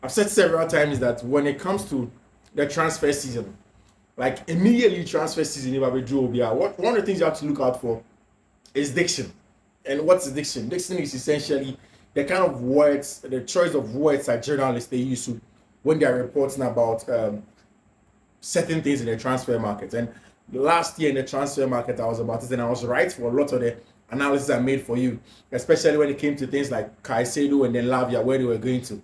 I've said several times that when it comes to the transfer season, like immediately transfer season, if I drew what one of the things you have to look out for is diction. And what's diction? Diction is essentially the kind of words, the choice of words that journalists they use to when they are reporting about certain things in the transfer market. And last year in the transfer market, I was about it, and I was right for a lot of the analysis I made for you, especially when it came to things like Caicedo and then Lavia, where they were going to.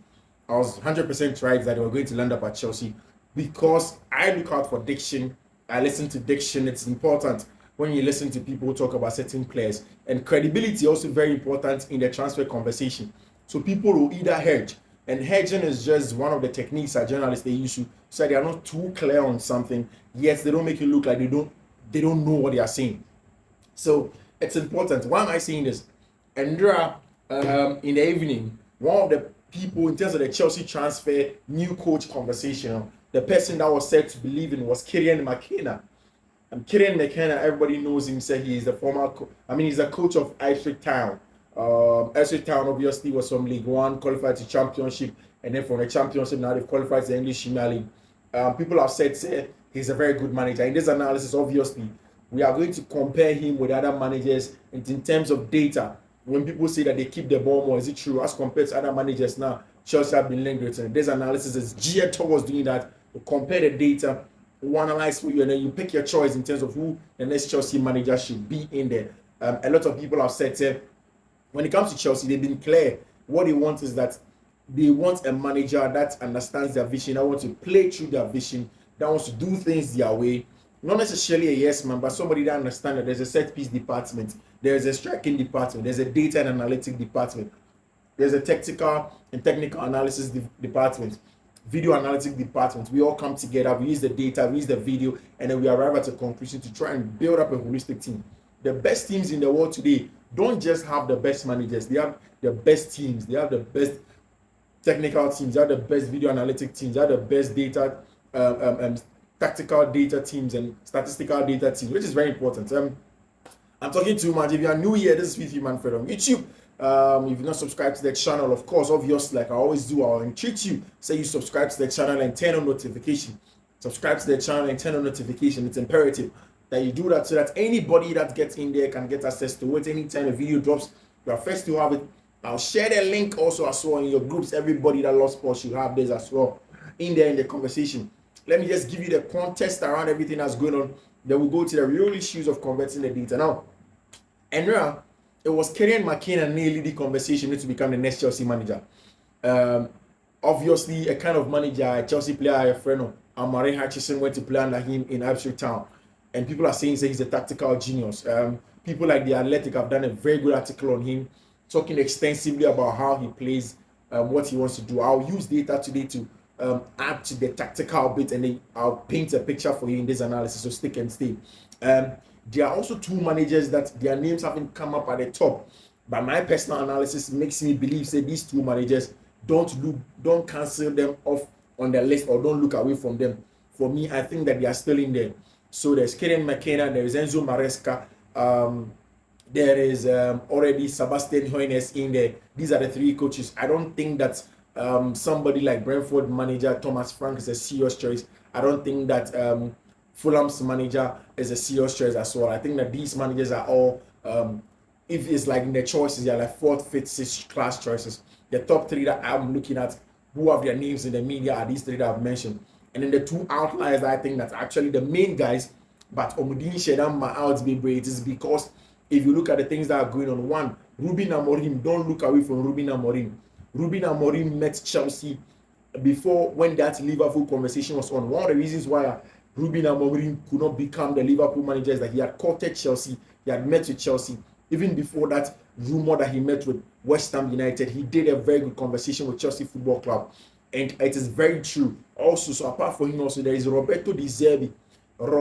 I was 100% right that they were going to land up at Chelsea because I look out for diction. I listen to diction. It's important when you listen to people talk about certain players. And credibility also very important in the transfer conversation. So people will either hedge, and hedging is just one of the techniques that journalists they use to so they are not too clear on something, yet they don't make it look like they don't know what they are saying. So it's important. Why am I saying this? Andrea, in the evening, one of the people in terms of the Chelsea transfer new coach conversation, the person that was said to believe in was Kieran McKenna. And Kieran McKenna, everybody knows him. Say he is the former. He's a coach of Ipswich Town. Ipswich Town obviously was from League One, qualified to Championship, and then from the Championship now they've qualified to the English Premier League. People have said say, he's a very good manager. In this analysis, obviously, we are going to compare him with other managers in terms of data. When people say that they keep the ball more, is it true? As compared to other managers now, Chelsea have been linked with it. This analysis is geared towards doing that. To compare the data, who analyze for you, and then you pick your choice in terms of who the next Chelsea manager should be in there. A lot of people have said, when it comes to Chelsea, they've been clear. What they want is that they want a manager that understands their vision, that wants to play through their vision, that wants to do things their way. Not necessarily a yes man, but somebody that understands that there's a set piece department, there's a striking department, there's a data and analytic department, there's a technical and technical analysis department, video analytic department. We all come together, we use the data, we use the video, and then we arrive at a conclusion to try and build up a holistic team. The best teams in the world today don't just have the best managers, they have the best teams, they have the best technical teams, they have the best video analytic teams, they have the best data tactical data teams and statistical data teams, which is very important. I'm talking too much. If you are new here, this is Fiifi-Manfred on YouTube. If you're not subscribed to the channel, of course, obviously, like I always do, I'll entreat you. Say you subscribe to the channel and turn on notification. Subscribe to the channel and turn on notification. It's imperative that you do that so that anybody that gets in there can get access to it. Anytime a video drops, you are first to have it. I'll share the link also as well in your groups. Everybody that loves sports should have this as well in there in the conversation. Let me just give you the context around everything that's going on. Then we'll go to the real issues of converting the data. Now, Enra, it was Kieran McKenna nearly the conversation to become the next Chelsea manager. Obviously, a kind of manager, a Chelsea player, a friend of Amari Hutchison went to play under him in Ipswich Town. And people are saying he's a tactical genius. People like The Athletic have done a very good article on him, talking extensively about how he plays, what he wants to do. I'll use data today to add to the tactical bit, and then I'll paint a picture for you in this analysis, so stick and stay. There are also two managers that their names haven't come up at the top, but my personal analysis makes me believe say these two managers don't cancel them off on the list or don't look away from them. For me, I think that they are still in there. So there's Kieran McKenna, there is Enzo Maresca, there is already Sebastian Hoeneß in there. These are the three coaches. I don't think that somebody like Brentford manager Thomas Frank is a serious choice. I don't think that Fulham's manager is a serious choice as well. I think that these managers are all, if it's like in the choices, they're like fourth, fifth, sixth class choices. The top three that I'm looking at who have their names in the media are these three that I've mentioned. And then the two outliers, I think that's actually the main guys, but Omudin Shedan my out be brave. It is because if you look at the things that are going on, one, Ruben Amorim, don't look away from Ruben Amorim. Ruben Amorim met Chelsea before when that Liverpool conversation was on. One of the reasons why Ruben Amorim could not become the Liverpool manager is that he had courted Chelsea, he had met with Chelsea. Even before that rumor that he met with West Ham United, he did a very good conversation with Chelsea Football Club. And it is very true. Also, so apart from him, also there is Roberto De Zerbi, an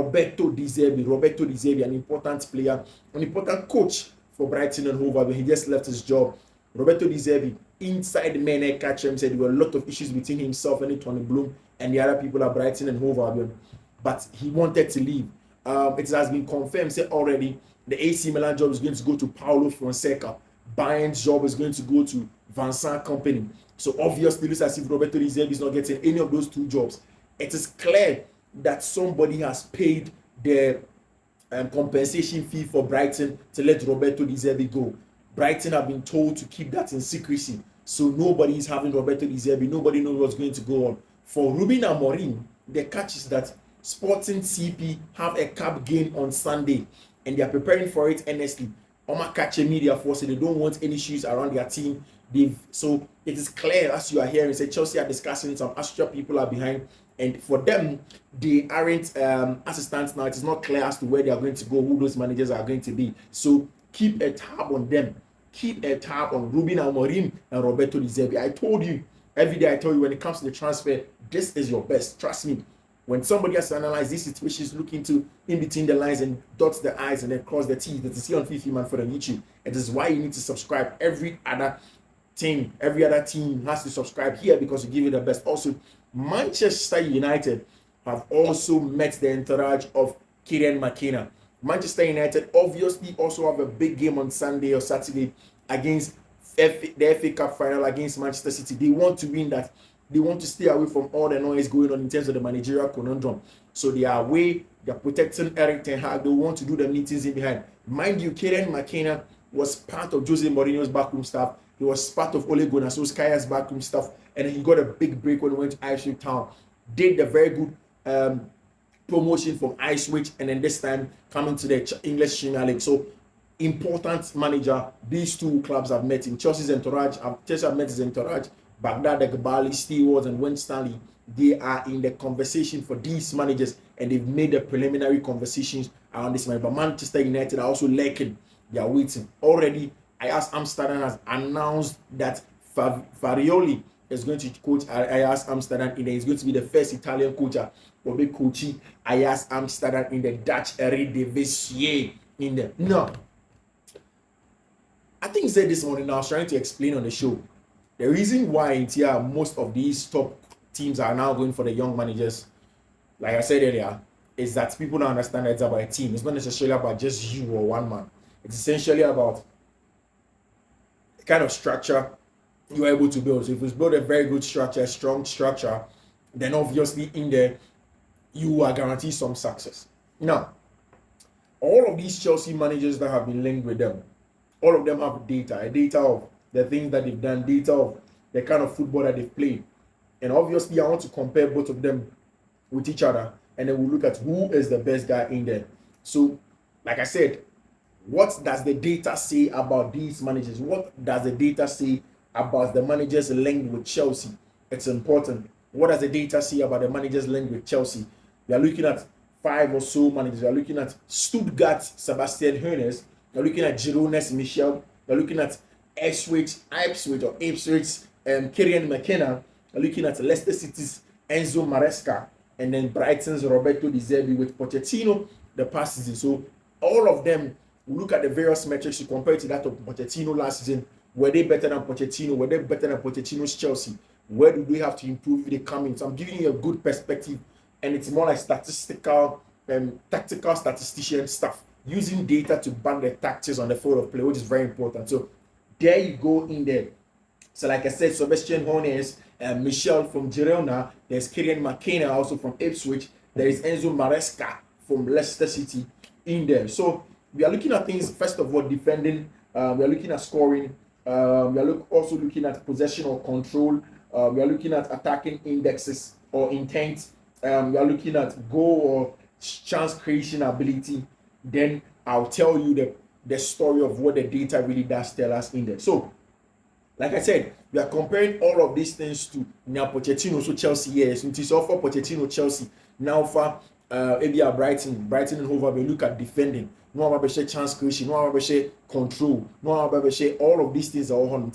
important player, an important coach for Brighton and Hove Albion. He just left his job. Roberto De Zerbi, inside the main catcher, said there were a lot of issues between himself and Tony Bloom and the other people at Brighton and Hove Albion. But he wanted to leave. It has been confirmed, said already, the AC Milan job is going to go to Paulo Fonseca. Bayern's job is going to go to Vincent Company. So obviously, it looks as if Roberto De Zerbi is not getting any of those two jobs. It is clear that somebody has paid the compensation fee for Brighton to let Roberto De Zerbi go. Brighton have been told to keep that in secrecy, so nobody is having Roberto De Zerbi. Nobody knows what's going to go on. For Ruben Amorim, the catch is that Sporting CP have a cap game on Sunday, and they are preparing for it earnestly. Oma Kache media force, they don't want any issues around their team. So it is clear, as you are hearing, say Chelsea are discussing, some extra people are behind, and for them, they aren't assistants now. It is not clear as to where they are going to go, who those managers are going to be. So keep a tab on them. Keep a tab on Ruben Amorim and Roberto De Zerbi. I told you, every day I tell you, when it comes to the transfer, this is your best. Trust me. When somebody has to analyze this situation, look into in between the lines and dots the I's and then cross the T's, that is here on Fiifi-Manfred on YouTube. It is why you need to subscribe. Every other team has to subscribe here because you give it the best. Also, Manchester United have also met the entourage of Kieran McKenna. Manchester United obviously also have a big game on Sunday or Saturday against the FA Cup final against Manchester City. They want to win that. They want to stay away from all the noise going on in terms of the managerial conundrum. So they are away. They are protecting Eric Ten Hag. They want to do the meetings in behind. Mind you, Kieran McKenna was part of Jose Mourinho's backroom staff. He was part of Ole Gunnar Solskjaer's backroom staff. And then he got a big break when he went to Ipswich Town. Did the very good promotion from Ipswich. And then this time coming to the English Premier League. So important manager. These two clubs have met in Chelsea's entourage. Chelsea have met his entourage. Baghdad, Eghbali, Stewards, and Wayne Stanley, they are in the conversation for these managers, and they've made the preliminary conversations around this man. But Manchester United are also lurking. They are waiting. Already, Ajax Amsterdam has announced that Farioli is going to coach Ajax Amsterdam, and he's going to be the first Italian coach will be coaching Ajax Amsterdam in the Dutch Eredivisie. No, I think he said this morning. I was trying to explain on the show. The reason why most of these top teams are now going for the young managers, like I said earlier, is that people don't understand that it's about a team. It's not necessarily about just you or one man. It's essentially about the kind of structure you are able to build. So if you build a very good structure, a strong structure, then obviously in there, you are guaranteed some success. Now, all of these Chelsea managers that have been linked with them, all of them have data of the things that they've done, data of the kind of football that they've played. And obviously, I want to compare both of them with each other, and then we'll look at who is the best guy in there. So, like I said, what does the data say about these managers? What does the data say about the managers linked with Chelsea? It's important. What does the data say about the managers linked with Chelsea? We are looking at 5 or so managers. We are looking at Stuttgart, Sebastian Hoeneß. We are looking at Girona's Michel. We are looking at Ipswich, Kieran McKenna. We are looking at Leicester City's Enzo Maresca, and then Brighton's Roberto De Zerbi with Pochettino the past season. So all of them, we look at the various metrics to compare to that of Pochettino last season. Were they better than Pochettino? Were they better than Pochettino's Chelsea? Where do they have to improve if they come in? So I'm giving you a good perspective, and it's more like statistical, tactical statistician stuff, using data to back the tactics on the field of play, which is very important. So there you go in there. So like I said, Sebastian Hoeneß, Michel from Girona, there's Kieran McKenna also from Ipswich, there is Enzo Maresca from Leicester City in there. So we are looking at things, first of all, defending, we are looking at scoring, we are also looking at possession or control, we are looking at attacking indexes or intent, we are looking at goal or chance creation ability. Then I'll tell you the story of what the data really does tell us in there. So, like I said, we are comparing all of these things to now Pochettino, so Chelsea, yes. It is all for Pochettino, Chelsea. Now for Brighton and Hove, we look at defending. No one will chance creation, no one will control, no one will all of these things are all on.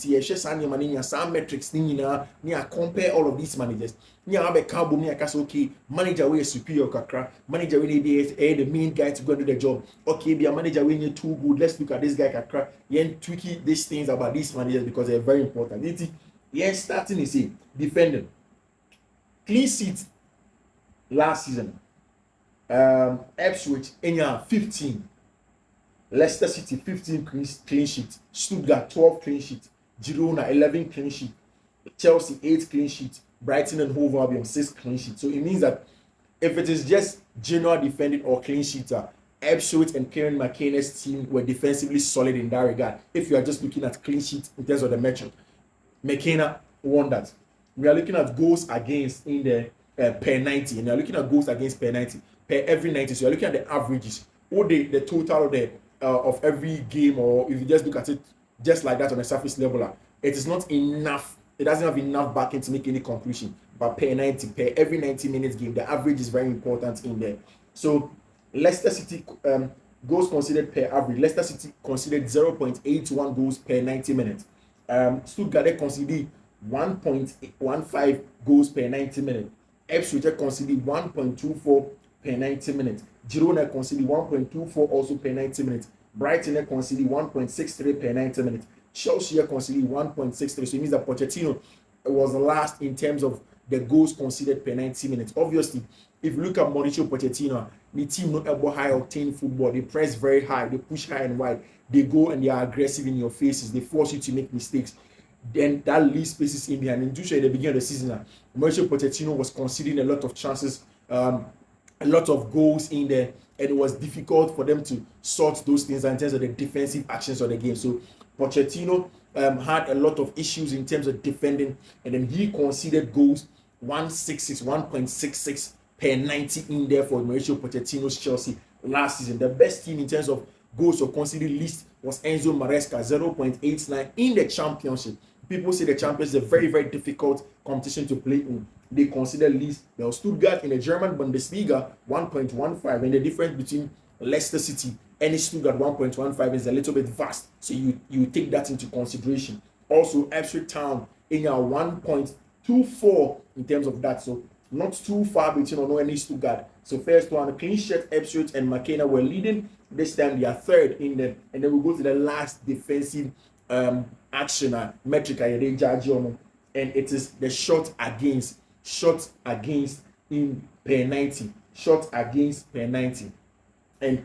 Some metrics, compare all of these managers. Okay, manager way superior kakra, manager we need the main guy to go do the job. Okay, be a manager we need too good. Let's look at this guy kakra. Tweaky these things about these managers because they're very important. Starting is defending. Clean sheet last season. Ipswich 15. Leicester City 15 clean sheet, Stuttgart 12 clean sheet, Girona 11 clean sheet, Chelsea 8 clean sheet, Brighton and Hove Albion 6 clean sheet. So it means that if it is just general defending or clean sheeter, Ipswich and Kieran McKenna's team were defensively solid in that regard. If you are just looking at clean sheet in terms of the metric, McKenna won that. We are looking at goals against in the per 90, and we are looking at goals against per 90 per every 90. So you are looking at the averages or the total of the of every game, or if you just look at it just like that on a surface level, it is not enough. It doesn't have enough backing to make any conclusion. But per 90, per every 90 minutes game, the average is very important in there. So Leicester City goals considered per average. Leicester City considered 0.81 goals per 90 minutes. Stuttgart they conceded 1.15 goals per 90 minutes. Ipswich conceded 1.24 per 90 minutes. Girona conceded 1.24 also per 90 minutes. Brighton conceded 1.63 per 90 minutes. Chelsea conceded 1.63. So it means that Pochettino was last in terms of the goals conceded per 90 minutes. Obviously, if you look at Mauricio Pochettino, the team not about high octane football. They press very high, they push high and wide, they go and they are aggressive in your faces, they force you to make mistakes. Then that leaves spaces in behind. And usually at the beginning of the season, Mauricio Pochettino was conceding a lot of chances, a lot of goals in there, and it was difficult for them to sort those things out in terms of the defensive actions of the game. So Pochettino had a lot of issues in terms of defending, and then he conceded goals 1.66 per 90 in there for Mauricio Pochettino's Chelsea last season. The best team in terms of goals or conceded least was Enzo Maresca, 0.89 in the championship. People say the champions is a very, very difficult competition to play in. They consider least. There was Stuttgart in the German Bundesliga, 1.15, and the difference between Leicester City and Stuttgart 1.15 is a little bit vast. So you take that into consideration. Also, Ipswich Town in our 1.24 in terms of that. So not too far between or no any Stuttgart. So first one, clean sheet, Ipswich and McKenna were leading. This time they are third in the, and then we go to the last defensive action metric and it is the shot against in per 90, shot against per 90. And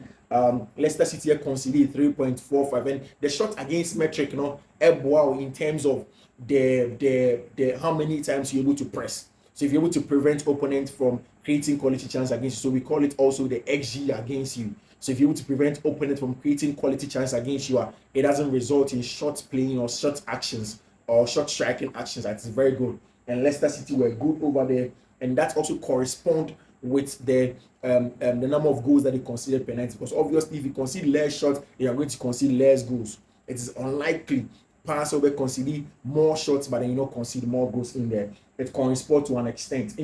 Leicester City conceded 3.45, and the shot against metric, in terms of the how many times you're able to press. So if you're able to prevent opponents from creating quality chance against you, so we call it also the XG against you. So if you're able to prevent opponents from creating quality chance against you, it doesn't result in shot playing or shot actions or shot striking actions. That is very good. And Leicester City were good over there, and that also correspond with the number of goals that they considered per 90. Because obviously, if you concede less shots, you are going to concede less goals. It is unlikely pass over concede more shots, but then you not concede more goals in there. It corresponds to an extent.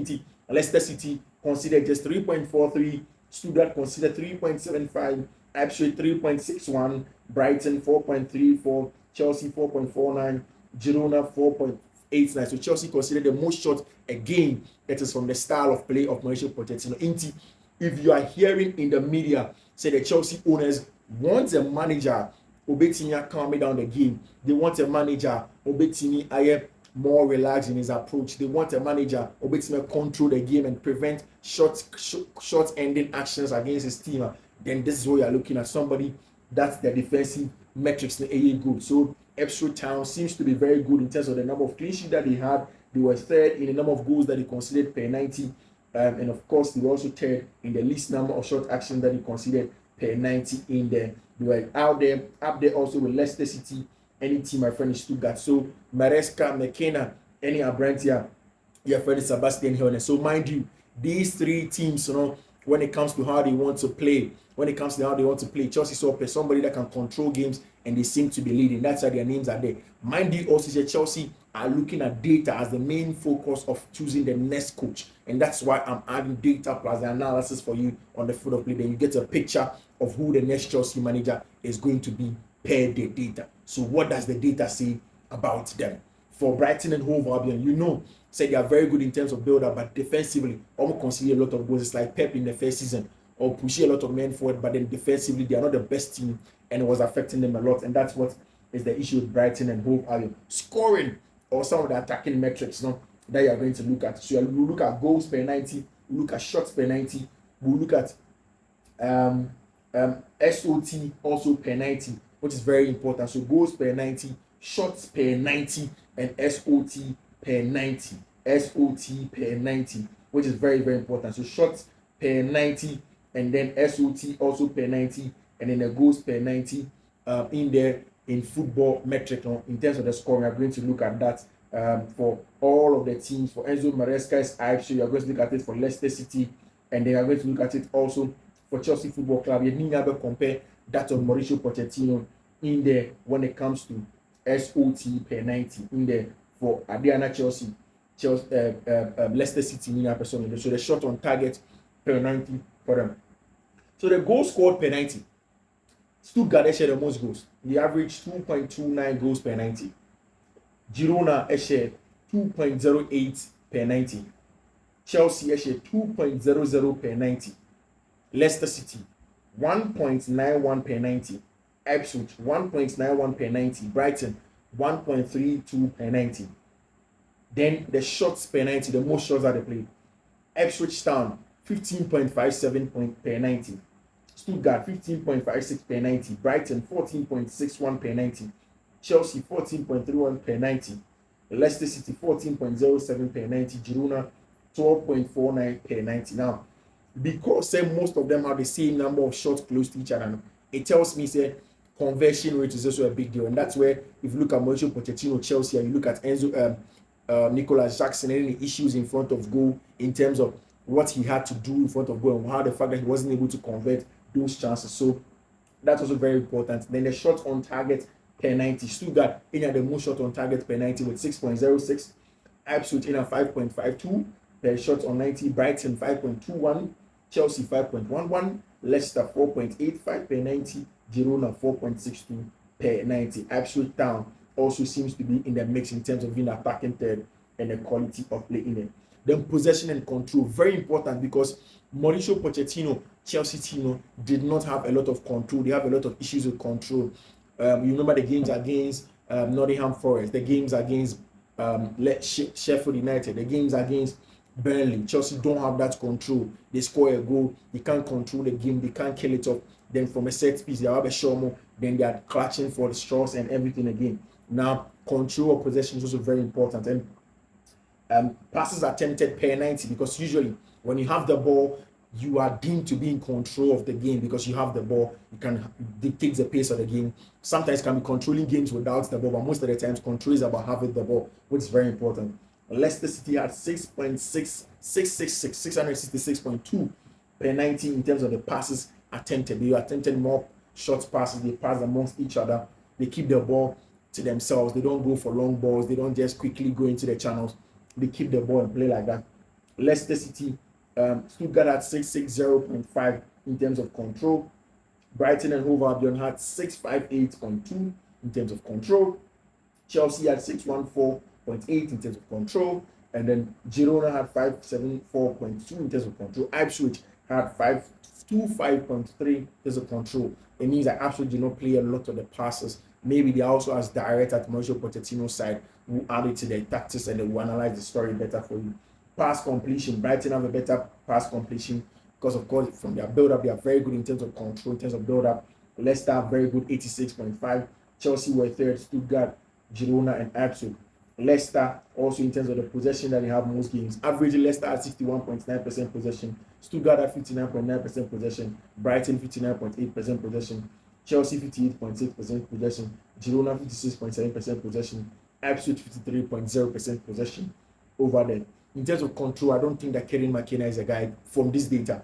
Leicester City considered just 3.43, Stuttgart considered 3.75, Ipswich 3.61, Brighton 4.34, Chelsea 4.49, Girona 4.89. So Chelsea considered the most shots again. That is from the style of play of Mauricio Pochettino. If you are hearing in the media say the Chelsea owners want a manager Obetini calming down the game, they want a manager Obetini aye more relaxed in his approach. They want a manager Obetini control the game and prevent short ending actions against his team. Then this is what you are looking at, somebody that's the defensive metrics good. So Ipswich Town seems to be very good in terms of the number of clean sheets that they had. They were third in the number of goals that they considered per 90, and of course they were also third in the least number of short actions that they considered per 90 in there. They were up there also with Leicester City, any team my friend is Stuttgart. So Maresca, McKenna, any Abrantia, your friend is Sebastian Hilner. So mind you, these three teams, when it comes to how they want to play, Chelsea saw somebody that can control games, and they seem to be leading. That's why their names are there. Mind you, also Chelsea are looking at data as the main focus of choosing the next coach, and that's why I'm adding data plus the analysis for you on the foot of play. Then you get a picture of who the next Chelsea manager is going to be per the data. So what does the data say about them? For Brighton and Hove Albion, say they are very good in terms of build-up, but defensively, almost concede a lot of goals. It's like Pep in the first season, or pushing a lot of men forward, but then defensively, they are not the best team, and it was affecting them a lot. And that's what is the issue with Brighton and Hove Albion. Scoring, or some of the attacking metrics that you are going to look at. So you look at goals per 90, we look at shots per 90, we look at SOT also per 90, which is very important. So goals per 90, shots per 90 and SOT per 90. SOT per 90, which is very, very important. So shots per 90 and then SOT also per 90, and then the goals per 90 in there in football metric. In terms of the score, we are going to look at that for all of the teams. For Enzo Maresca's Ipswich, you are going to look at it for Leicester City, and then we are going to look at it also for Chelsea Football Club. You need to compare that of Mauricio Pochettino in there when it comes to SOT per 90 in there for Adriana Chelsea, Leicester City, so the shot on target per 90 for them. So the goals scored per 90. Stuttgart shared the most goals. They averaged 2.29 goals per 90. Girona shared 2.08 per 90. Chelsea shared 2.00 per 90. Leicester City 1.91 per 90. Ipswich 1.91 per 90. Brighton 1.32 per 90. Then the shots per 90, the most shots that they played. Ipswich Town 15.57 per 90. Stuttgart 15.56 per 90. Brighton 14.61 per 90. Chelsea 14.31 per 90. Leicester City 14.07 per 90. Girona 12.49 per 90. Now, because most of them have the same number of shots close to each other, it tells me conversion rate is also a big deal, and that's where if you look at Mauricio Pochettino Chelsea and you look at Enzo Nicolas Jackson, any issues in front of goal in terms of what he had to do in front of goal and how the fact that he wasn't able to convert those chances. So that's also very important. Then the shot on target per 90. Stuttgart in at the most shot on target per 90 with 6.06. Ipswich in at 5.52 per shot on 90. Brighton 5.21. Chelsea 5.11. Leicester 4.85 per 90. Girona 4.62 per 90. Ipswich Town also seems to be in the mix in terms of being attacking third and the quality of play in it. Then possession and control, very important, because Mauricio Pochettino, Chelsea team, did not have a lot of control. They have a lot of issues with control. You remember the games against Nottingham Forest, the games against Sheffield United, the games against Burnley. Chelsea don't have that control. They score a goal, they can't control the game, they can't kill it off. Then from a set piece, they have a show, then they are clutching for the straws and everything again. Now, control of possession is also very important. And passes attempted per 90, because usually when you have the ball, you are deemed to be in control of the game because you have the ball. You can dictate the pace of the game. Sometimes can be controlling games without the ball, but most of the times control is about having the ball, which is very important. Leicester City had 666.2 per 90 in terms of the passes attempted. They attempted more short passes. They pass amongst each other. They keep the ball to themselves. They don't go for long balls. They don't just quickly go into the channels. They keep the ball and play like that. Leicester City, Stuttgart had 660.5 in terms of control. Brighton and Hove Albion had 658.2 in terms of control. Chelsea had 614.8 in terms of control. And then Girona had 574.2 in terms of control. Ipswich had 525.3 in terms of control. It means that Ipswich did not play a lot of the passes. Maybe they also as direct at Mauricio Pochettino's side, who added to their tactics and they will analyze the story better for you. Pass completion, Brighton have a better pass completion because of course from their build-up they are very good in terms of control, in terms of build-up. Leicester have very good 86.5. Chelsea were third, Stuttgart, Girona and Ipswich. Leicester also in terms of the possession that they have most games. Average Leicester at 61.9% possession, Stuttgart at 59.9% possession, Brighton 59.8% possession, Chelsea 58.6% possession, Girona 56.7% possession, Ipswich 53.0% possession over there. In terms of control, I don't think that Kieran McKenna is a guy from this data.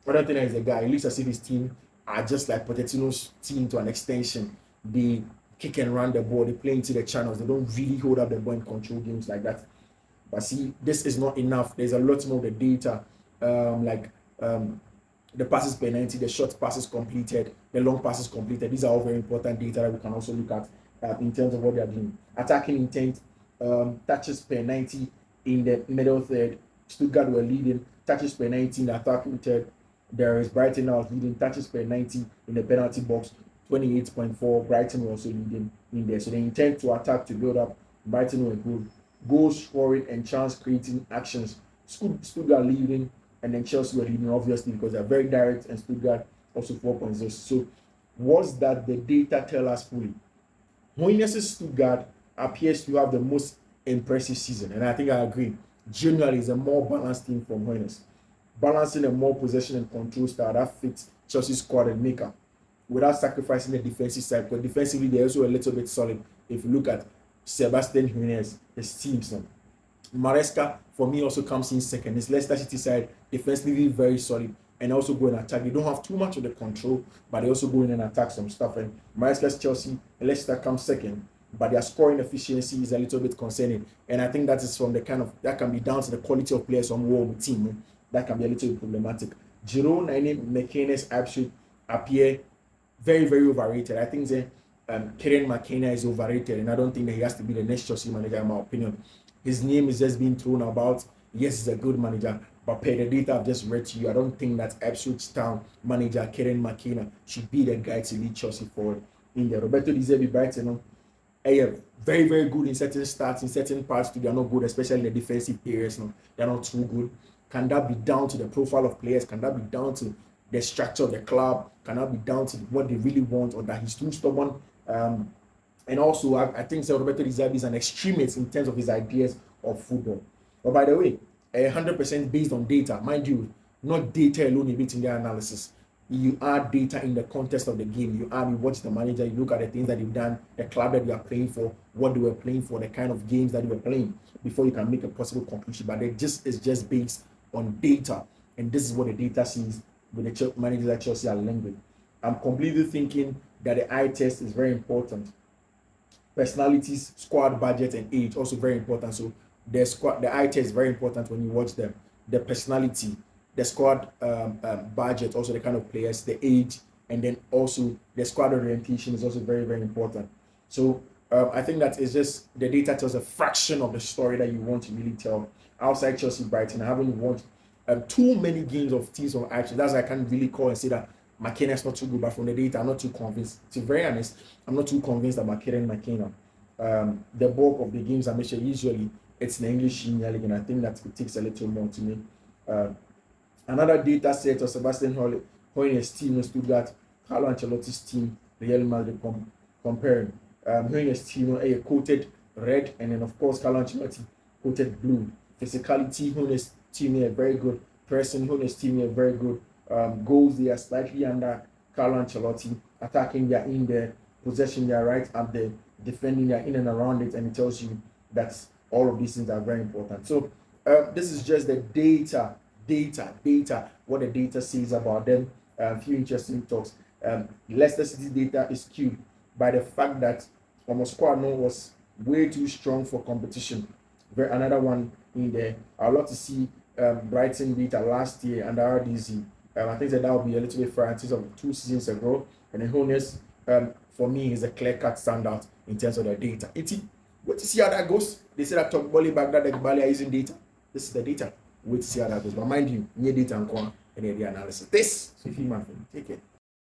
I don't think that he's a guy. It looks as if his team are just like Pochettino's team to an extension. They kick and run the ball, they play into the channels, they don't really hold up the ball and control games like that. But see, this is not enough. There's a lot more of the data, the passes per 90, the short passes completed, the long passes completed. These are all very important data that we can also look at in terms of what they are doing. Attacking intent, touches per 90 in the middle third. Stuttgart were leading, touches per 90 in the attacking third. There is Brighton now leading, touches per 90 in the penalty box, 28.4. Brighton were also leading in there. So the intent to attack, to build up, Brighton were good. Goal scoring and chance creating actions, Stuttgart leading, and then Chelsea were leading, obviously, because they're very direct, and Stuttgart also 4.0. So, what's that the data tell us fully? Hoynes' Stuttgart appears to have the most impressive season, and I think I agree. Generally, it's a more balanced team from Hoynes, balancing a more possession and control style that fits Chelsea's squad and makeup without sacrificing the defensive side. Because defensively, they're also a little bit solid. If you look at Sebastian Hoynes, his teams, Maresca for me also comes in second. His Leicester City side defensively very solid and also go and attack. They don't have too much of the control, but they also go in and attack some stuff. And Maresca's Chelsea, Leicester comes second, but their scoring efficiency is a little bit concerning. And I think that is from the kind of that can be down to the quality of players on the team. That can be a little bit problematic. Jerome and McKenna's actually appear very, very overrated. I think that Kieran McKenna is overrated, and I don't think that he has to be the next Chelsea manager, in my opinion. His name is just being thrown about. Yes, he's a good manager, but per the data I've just read to you, I don't think that Ipswich Town manager Kieran McKenna should be the guy to lead Chelsea forward in there. Roberto Di Zerbi Brighton, very, very good in certain starts, in certain parts, too. They are not good, especially in the defensive areas. No, they are not too good. Can that be down to the profile of players? Can that be down to the structure of the club? Can that be down to what they really want, or that he's too stubborn? And also, I think Roberto Di Zerbi is an extremist in terms of his ideas of football. But by the way, 100% based on data, mind you, not data alone in their analysis. You add data in the context of the game. You watch the manager, you look at the things that they've done, the club that they are playing for, what they were playing for, the kind of games that they were playing before you can make a possible conclusion. But it's just based on data. And this is what the data sees with the managers that Chelsea are linked with. I'm completely thinking that the eye test is very important. Personalities, squad budget, and age also very important. So the eye test is very important when you watch them. The personality, the squad budget, also the kind of players, the age, and then also the squad orientation is also very, very important. So I think that is just the data tells a fraction of the story that you want to really tell. Outside Chelsea, Brighton, I haven't watched too many games of teams from Ipswich. That's why I can't really call and say that McKenna is not too good, but from the data, I'm not too convinced. To be very honest, I'm not too convinced about McKenna. The bulk of the games I mentioned, usually it's in the English Premier League, and I think that it takes a little more to me. Another data set of Sebastian Hoynes' team in Stuttgart, Carlo Ancelotti's team, Real Madrid comparing. Hoynes' team quoted red, and then of course Carlo Ancelotti quoted blue. Physicality, Hoynes' team here very good. Pressing, Hoynes' team here very good. Goals, they are slightly under Carlo Ancelotti. Attacking, they are in there. Possession, they are right up there. Defending, they are in and around it, and it tells you that all of these things are very important. So this is just the data. What the data says about them. A few interesting talks. Leicester City data is skewed by the fact that Squadron was way too strong for competition. Another one in there. I'd love to see Brighton data last year under RDZ. I think that will be a little bit fair in terms of 2 seasons ago. And then Hoynes, for me, is a clear-cut standout in terms of the data. Wait to see how that goes. They said that Talk Bali back that the Bali are using data. This is the data. Wait to see how that goes. But mind you, new data and the analysis. This is Fiifi-Manfred. Take care.